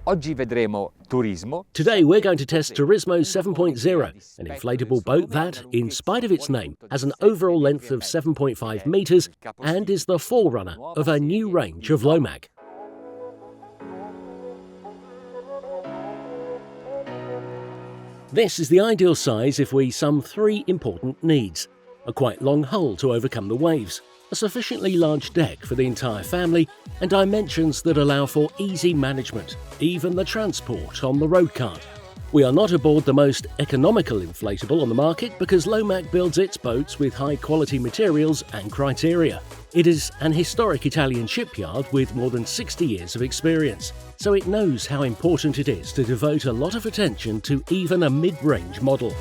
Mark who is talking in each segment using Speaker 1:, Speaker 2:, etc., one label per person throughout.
Speaker 1: Oggi vedremo Turismo.
Speaker 2: Today we're going to test Turismo 7.0, an inflatable boat that, in spite of its name, has an overall length of 7.5 metres and is the forerunner of a new range of LOMAC. This is the ideal size if we sum three important needs: a quite long hull to overcome the waves, a sufficiently large deck for the entire family, and dimensions that allow for easy management, even the transport on the road cart. We are not aboard the most economical inflatable on the market because LOMAC builds its boats with high-quality materials and criteria. It is an historic Italian shipyard with more than 60 years of experience, so it knows how important it is to devote a lot of attention to even a mid-range model.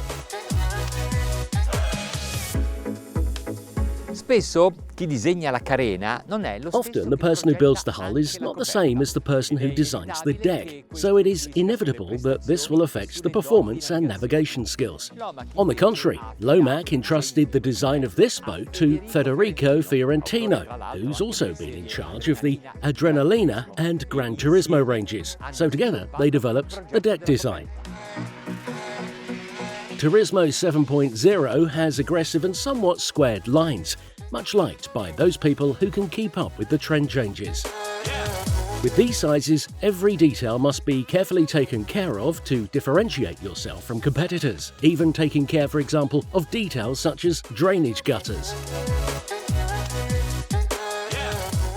Speaker 1: Spesso chi disegna la carena non è lo stesso.
Speaker 2: Often the person who builds the hull is not the same as the person who designs the deck, so it is inevitable that this will affect the performance and navigation skills. On the contrary, LOMAC entrusted the design of this boat to Federico Fiorentino, who's also been in charge of the Adrenalina and Gran Turismo ranges, so together they developed the deck design. Turismo 7.0 has aggressive and somewhat squared lines, much liked by those people who can keep up with the trend changes. With these sizes, every detail must be carefully taken care of to differentiate yourself from competitors, even taking care, for example, of details such as drainage gutters.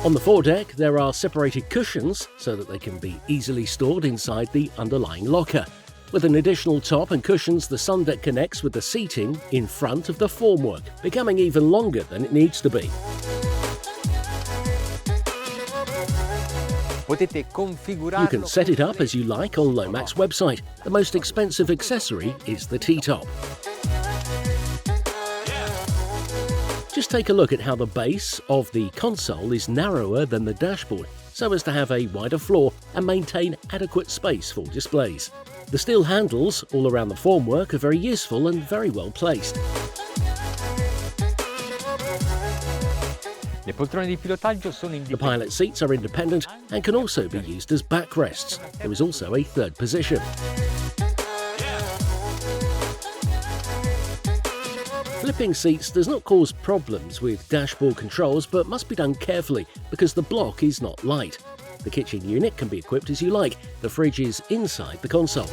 Speaker 2: On the foredeck, there are separated cushions so that they can be easily stored inside the underlying locker. With an additional top and cushions, the sun deck connects with the seating in front of the formwork, becoming even longer than it needs to be. You can set it up as you like on LOMAC's website. The most expensive accessory is the T-top. Just take a look at how the base of the console is narrower than the dashboard, so as to have a wider floor and maintain adequate space for displays. The steel handles all around the formwork are very useful and very well placed. The pilot seats are independent and can also be used as backrests. There is also a third position. Flipping seats does not cause problems with dashboard controls, but must be done carefully because the block is not light. The kitchen unit can be equipped as you like. The fridge is inside the console.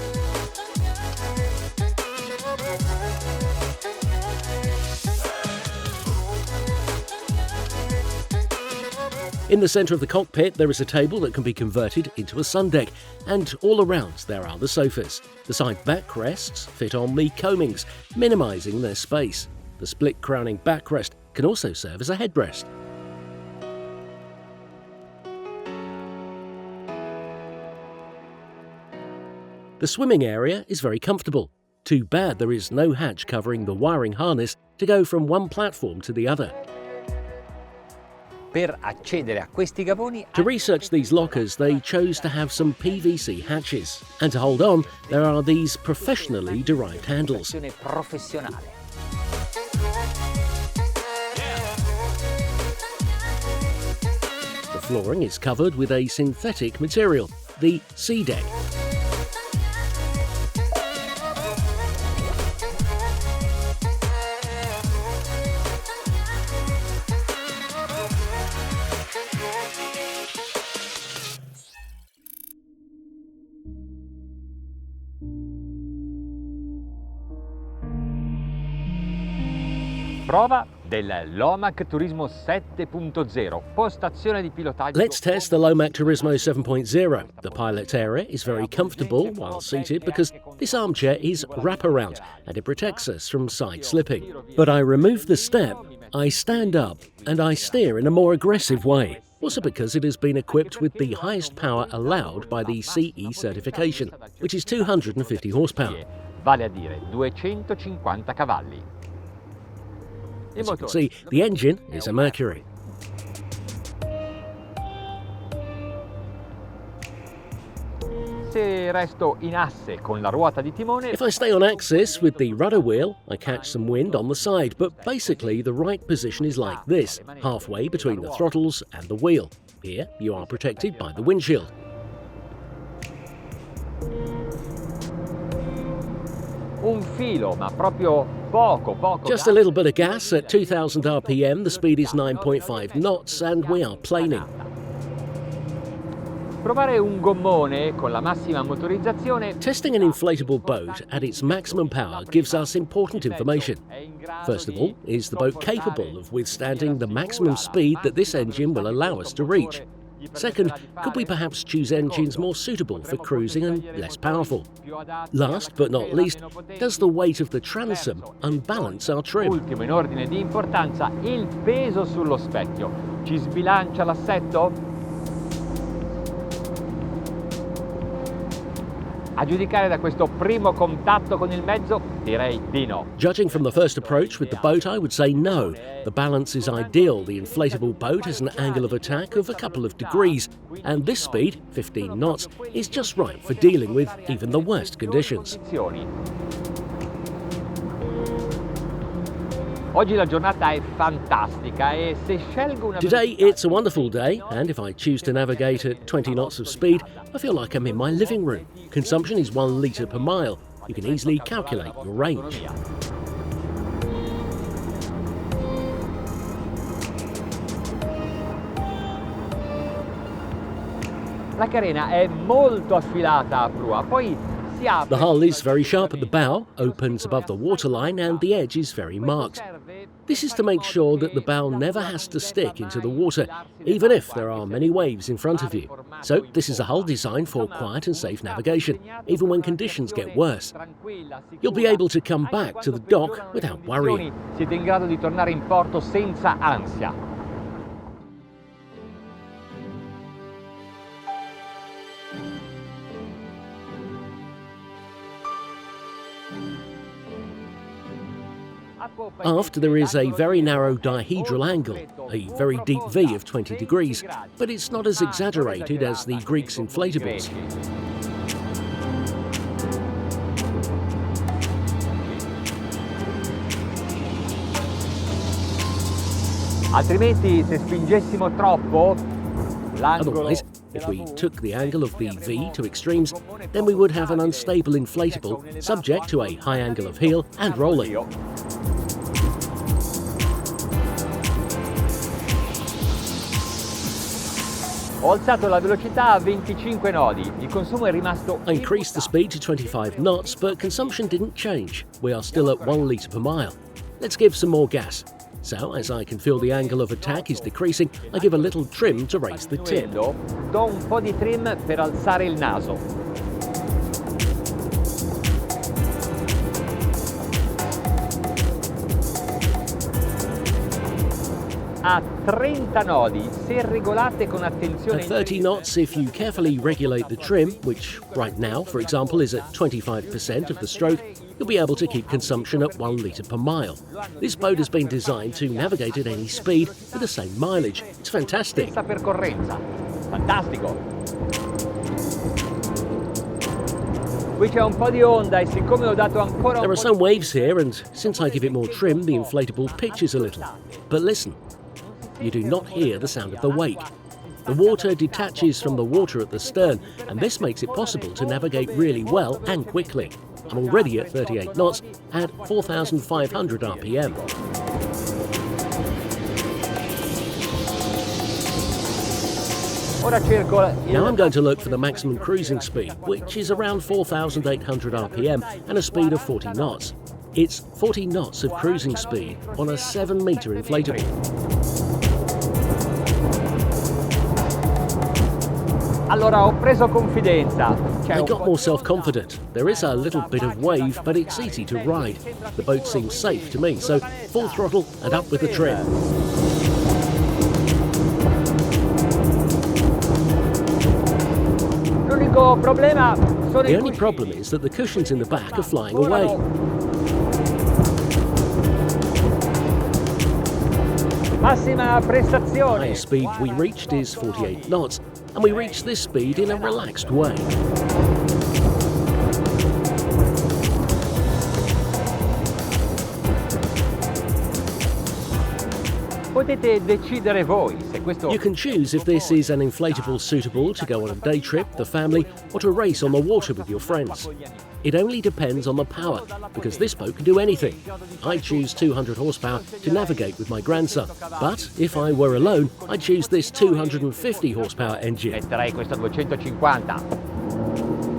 Speaker 2: In the centre of the cockpit there is a table that can be converted into a sun deck, and all around there are the sofas. The side backrests fit on the coamings, minimising their space. The split crowning backrest can also serve as a headrest. The swimming area is very comfortable. Too bad there is no hatch covering the wiring harness to go from one platform to the other. To research these lockers, they chose to have some PVC hatches. And to hold on, there are these professionally derived handles. The flooring is covered with a synthetic material, the sea deck.
Speaker 1: Prova del LOMAC Turismo 7.0, postazione di pilotaggio.
Speaker 2: Let's test the LOMAC Turismo 7.0. The pilot area is very comfortable while seated because this armchair is wraparound and it protects us from side slipping. But I remove the step, I stand up and I steer in a more aggressive way. Also because it has been equipped with the highest power allowed by the CE certification, which is 250 horsepower.
Speaker 1: Vale a dire 250 cavalli.
Speaker 2: As you can see, the engine is a Mercury.
Speaker 1: Se resto in asse con la ruota di timone.
Speaker 2: If I stay on axis with the rudder wheel, I catch some wind on the side, but basically the right position is like this, halfway between the throttles and the wheel. Here you are protected by the windshield.
Speaker 1: Un filo, ma proprio poco.
Speaker 2: Just a little bit of gas at 2000 RPM, the speed is 9.5 knots and we are planing.
Speaker 1: Provare un gommone con la massima motorizzazione.
Speaker 2: Testing an inflatable boat at its maximum power gives us important information. First of all, is the boat capable of withstanding the maximum speed that this engine will allow us to reach? Second, could we perhaps choose engines more suitable for cruising and less powerful? Last but not least, does the weight of the transom unbalance our trim?
Speaker 1: Ultimo in ordine di importanza, il peso sullo specchio. Ci sbilancia l'assetto? A giudicare da questo primo contatto con il mezzo, direi di no.
Speaker 2: Judging from the first approach with the boat, I would say no. The balance is ideal. The inflatable boat has an angle of attack of a couple of degrees, and this speed, 15 knots, is just right for dealing with even the worst conditions.
Speaker 1: Oggi la giornata è fantastica e se scelgo una
Speaker 2: Today it's a wonderful day, and if I choose to navigate at 20 knots of speed, I feel like I'm in my living room. Consumption is 1 litre per mile. You can easily calculate your range.
Speaker 1: La carena è molto affilata a prua, poi si apre.
Speaker 2: The hull is very sharp at the bow, opens above the waterline, and the edge is very marked. This is to make sure that the bow never has to stick into the water, even if there are many waves in front of you. So this is a hull designed for quiet and safe navigation, even when conditions get worse. You'll be able to come back to the dock without worrying.
Speaker 1: Siete in grado di tornare in porto senza ansia.
Speaker 2: Aft there is a very narrow dihedral angle, a very deep V of 20 degrees, but it's not as exaggerated as the Greeks' inflatables.
Speaker 1: Altrimenti, se spingessimo troppo,
Speaker 2: Otherwise, if we took the angle of the V to extremes, then we would have an unstable inflatable subject to a high angle of heel and rolling.
Speaker 1: Ho alzato la velocità a 25 nodi. Il consumo è rimasto.
Speaker 2: I increased the speed to 25 knots, but consumption didn't change. We are still at 1 litre per mile. Let's give some more gas. So, as I can feel the angle of attack is decreasing, I give a little trim to raise the tip.
Speaker 1: Do un po' di trim per alzare il naso. A 30 nodi, se regolate con attenzione.
Speaker 2: At 30 knots, if you carefully regulate the trim, which right now, for example, is at 25% of the stroke, you'll be able to keep consumption at 1 litre per mile. This boat has been designed to navigate at any speed with the same mileage. It's fantastic.
Speaker 1: Stessa percorrenza. Fantastico. Qui c'è un po' di onda e siccome ho dato ancora
Speaker 2: There are some waves here, and since I give it more trim, the inflatable pitches a little. But listen, you do not hear the sound of the wake. The water detaches from the water at the stern, and this makes it possible to navigate really well and quickly. I'm already at 38 knots at 4,500 RPM. Now I'm going to look for the maximum cruising speed, which is around 4,800 RPM and a speed of 40 knots. It's 40 knots of cruising speed on a 7-metre inflatable.
Speaker 1: Allora ho preso confidenza.
Speaker 2: I got more self-confident. There is a little bit of wave, but it's easy to ride. The boat seems safe to me, so full throttle and up with the trim.
Speaker 1: The
Speaker 2: only problem is that the cushions in the back are flying away.
Speaker 1: Massima
Speaker 2: The
Speaker 1: prestazione.
Speaker 2: highest speed we reached is 48 knots, and we reached this speed in a relaxed way.
Speaker 1: Potete decidere voi se questo...
Speaker 2: You can choose if this is an inflatable suitable to go on a day trip, the family, or to race on the water with your friends. It only depends on the power, because this boat can do anything. I choose 200 horsepower to navigate with my grandson, but if I were alone, I'd choose this 250 horsepower engine.
Speaker 1: Metterei questo 250.